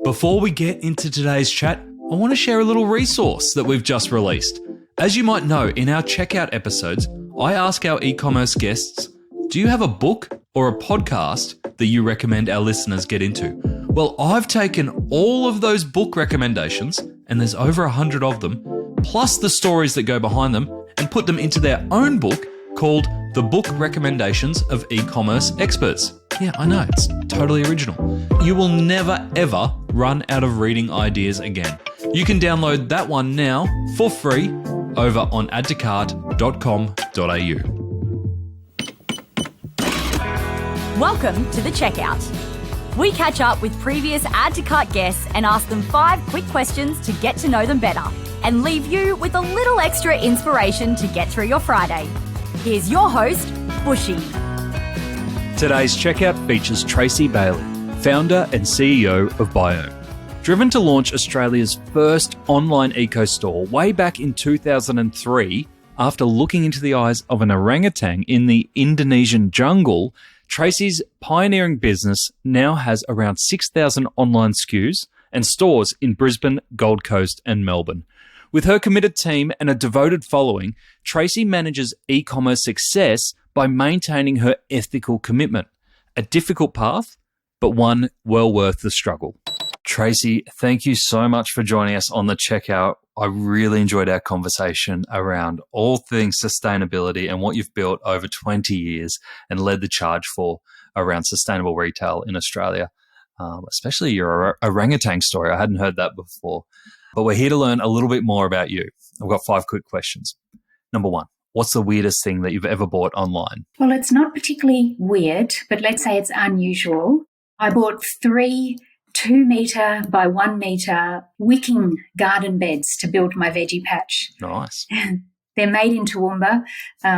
Before we get into today's chat, I want to share a little resource that we've just released. As you might know, in our checkout episodes, I ask our e-commerce guests, do you have a book or a podcast that you recommend our listeners get into? Well, I've taken all of those book recommendations, and there's over 100 of them, plus the stories that go behind them, and put them into their own book called The Book Recommendations of E-Commerce Experts. Yeah, I know, it's totally original. You will never, ever run out of reading ideas again. You can download that one now for free over on addtocart.com.au. Welcome to The Checkout. We catch up with previous Add to Cart guests and ask them 5 quick questions to get to know them better and leave you with a little extra inspiration to get through your Friday. Here's your host, Bushy. Today's checkout features Tracy Bailey, founder and CEO of Biome. Driven to launch Australia's first online eco-store way back in 2003, after looking into the eyes of an orangutan in the Indonesian jungle, Tracy's pioneering business now has around 6,000 online SKUs and stores in Brisbane, Gold Coast and Melbourne. With her committed team and a devoted following, Tracy manages e-commerce success by maintaining her ethical commitment. A difficult path, but one well worth the struggle. Tracy, thank you so much for joining us on The Checkout. I really enjoyed our conversation around all things sustainability and what you've built over 20 years and led the charge for around sustainable retail in Australia, especially your orangutan story. I hadn't heard that before. But we're here to learn a little bit more about you. I've got 5 quick questions. Number 1, what's the weirdest thing that you've ever bought online? Well, it's not particularly weird, but let's say it's unusual. I bought 3 2-metre by 1 metre wicking garden beds to build my veggie patch. Nice. They're made in Toowoomba,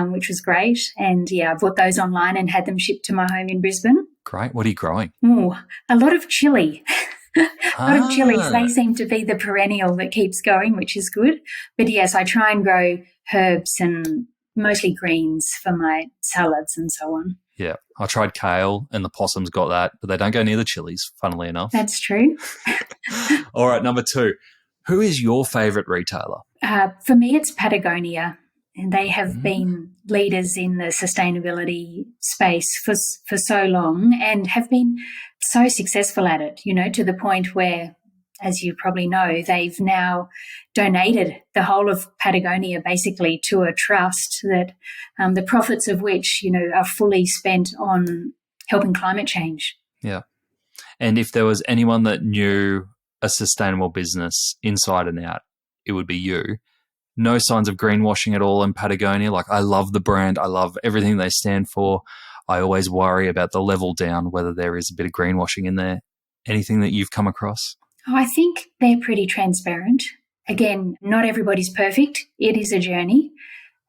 which was great. And yeah, I bought those online and had them shipped to my home in Brisbane. Great. What are you growing? Ooh, a lot of chilli. A lot of chilies. They seem to be the perennial that keeps going, which is good. But yes, I try and grow herbs and mostly greens for my salads and so on. Yeah, I tried kale and the possums got that, but they don't go near the chilies, funnily enough. That's true. All right, number 2. Who is your favourite retailer? For me, it's Patagonia. And they have been leaders in the sustainability space for so long and have been so successful at it, you know, to the point where, as you probably know, they've now donated the whole of Patagonia basically to a trust that the profits of which, you know, are fully spent on helping climate change. Yeah. And if there was anyone that knew a sustainable business inside and out, it would be you. No signs of greenwashing at all in Patagonia. Like, I love the brand. I love everything they stand for. I always worry about the level down, whether there is a bit of greenwashing in there. Anything that you've come across? Oh, I think they're pretty transparent. Again, not everybody's perfect. It is a journey.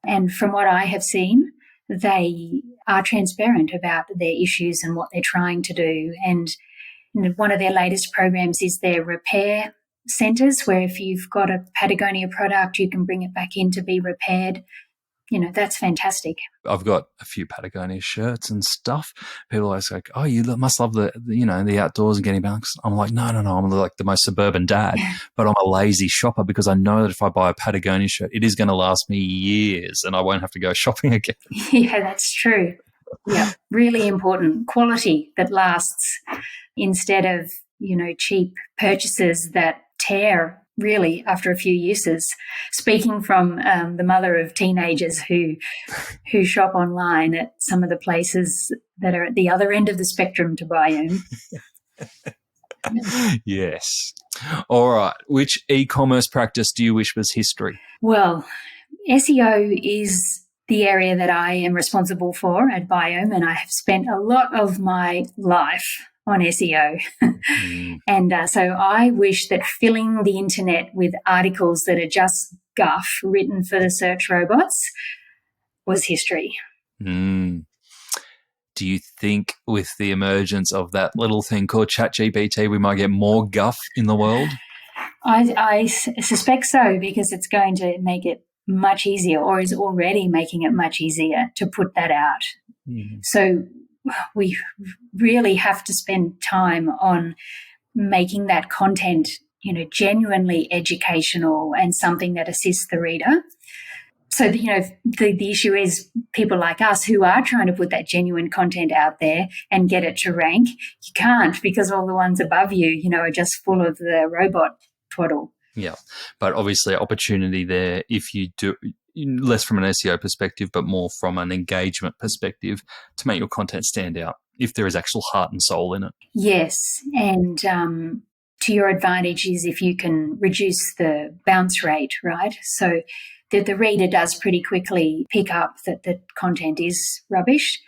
And from what I have seen, they are transparent about their issues and what they're trying to do. And one of their latest programs is their repair centres, where if you've got a Patagonia product, you can bring it back in to be repaired. You know, that's fantastic. I've got a few Patagonia shirts and stuff. People are always like, oh, you must love the outdoors and getting back. I'm like, no. I'm like the most suburban dad, but I'm a lazy shopper because I know that if I buy a Patagonia shirt, it is going to last me years and I won't have to go shopping again. Yeah, that's true. Yeah, really important. Quality that lasts instead of, you know, cheap purchases that tear really after a few uses. Speaking from the mother of teenagers who shop online at some of the places that are at the other end of the spectrum to buy in. Yes. All right. Which e-commerce practice do you wish was history? Well, SEO is the area that I am responsible for at Biome, and I have spent a lot of my life on SEO. And so I wish that filling the internet with articles that are just guff written for the search robots was history. Do you think with the emergence of that little thing called ChatGPT, we might get more guff in the world? I suspect so, because it's going to make it much easier, or is already making it much easier to put that out. So we really have to spend time on making that content, genuinely educational and something that assists the reader. So, the issue is people like us who are trying to put that genuine content out there and get it to rank, you can't, because all the ones above you, are just full of the robot twaddle. Yeah, but obviously opportunity there if you do, less from an SEO perspective, but more from an engagement perspective to make your content stand out if there is actual heart and soul in it. Yes, and to your advantage is if you can reduce the bounce rate, right? So that the reader does pretty quickly pick up that the content is rubbish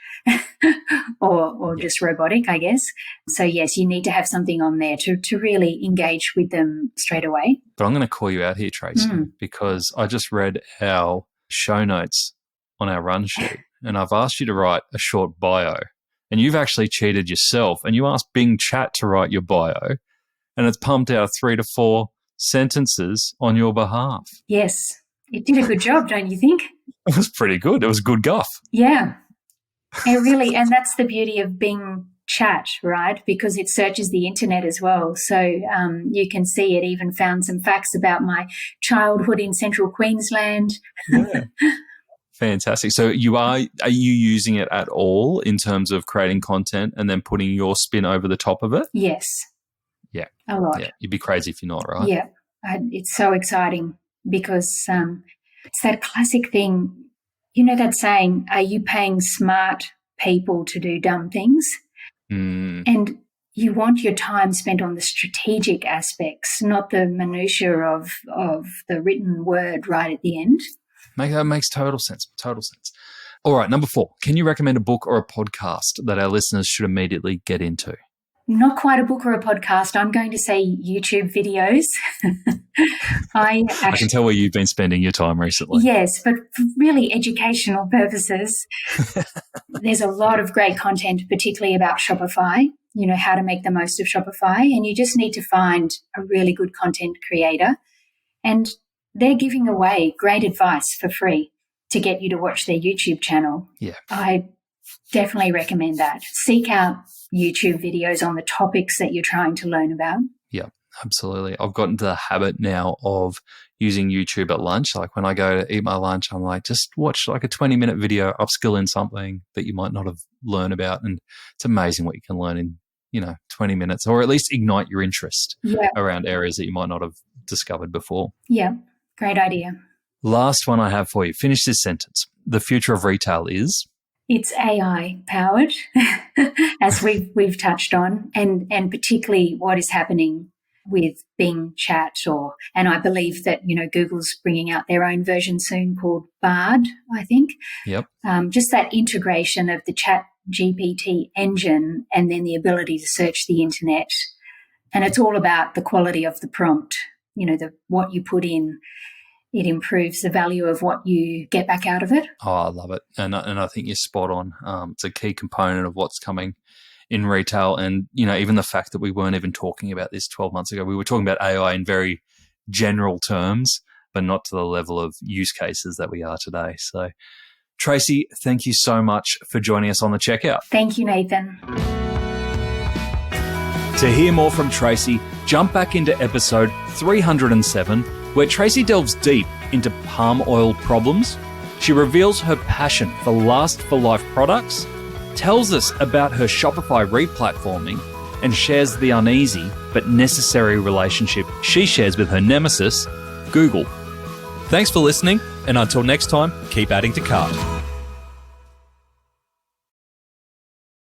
or just robotic, I guess. So, yes, you need to have something on there to really engage with them straight away. But I'm going to call you out here, Tracy, because I just read our show notes on our run sheet and I've asked you to write a short bio and you've actually cheated yourself and you asked Bing Chat to write your bio and it's pumped out 3 to 4 sentences on your behalf. Yes. It did a good job, don't you think? It was pretty good. It was good guff. Yeah. It really, and that's the beauty of Bing Chat, right? Because it searches the internet as well. So you can see it even found some facts about my childhood in central Queensland. Yeah. Fantastic. So are you using it at all in terms of creating content and then putting your spin over the top of it? Yes. Yeah. A lot. Yeah. You'd be crazy if you're not, right? Yeah. It's so exciting. Because it's that classic thing, that saying, are you paying smart people to do dumb things? And you want your time spent on the strategic aspects, not the minutiae of the written word right at the end. That makes total sense. Total sense. All right, number 4. Can you recommend a book or a podcast that our listeners should immediately get into? Not quite a book or a podcast. I'm going to say YouTube videos. I can tell where you've been spending your time recently. Yes, but for really educational purposes. There's a lot of great content, particularly about Shopify, how to make the most of Shopify. And you just need to find a really good content creator. And they're giving away great advice for free to get you to watch their YouTube channel. Yeah. I definitely recommend that. Seek out YouTube videos on the topics that you're trying to learn about. Yeah, absolutely. I've gotten to the habit now of using YouTube at lunch. Like when I go to eat my lunch, I'm like, just watch like a 20-minute video, upskill in something that you might not have learned about. And it's amazing what you can learn in, 20 minutes, or at least ignite your interest around areas that you might not have discovered before. Yeah, great idea. Last one I have for you. Finish this sentence. The future of retail is? It's AI powered, as we've touched on, and particularly what is happening with Bing Chat, and I believe that Google's bringing out their own version soon called Bard, I think. Yep. Just that integration of the Chat GPT engine and then the ability to search the internet, and it's all about the quality of the prompt. What you put in. It improves the value of what you get back out of it. Oh, I love it. And I think you're spot on. It's a key component of what's coming in retail. And, even the fact that we weren't even talking about this 12 months ago, we were talking about AI in very general terms, but not to the level of use cases that we are today. So, Tracy, thank you so much for joining us on The Checkout. Thank you, Nathan. To hear more from Tracy, jump back into episode 307, where Tracy delves deep into palm oil problems. She reveals her passion for Last for Life products, tells us about her Shopify replatforming, and shares the uneasy but necessary relationship she shares with her nemesis, Google. Thanks for listening, and until next time, keep adding to cart.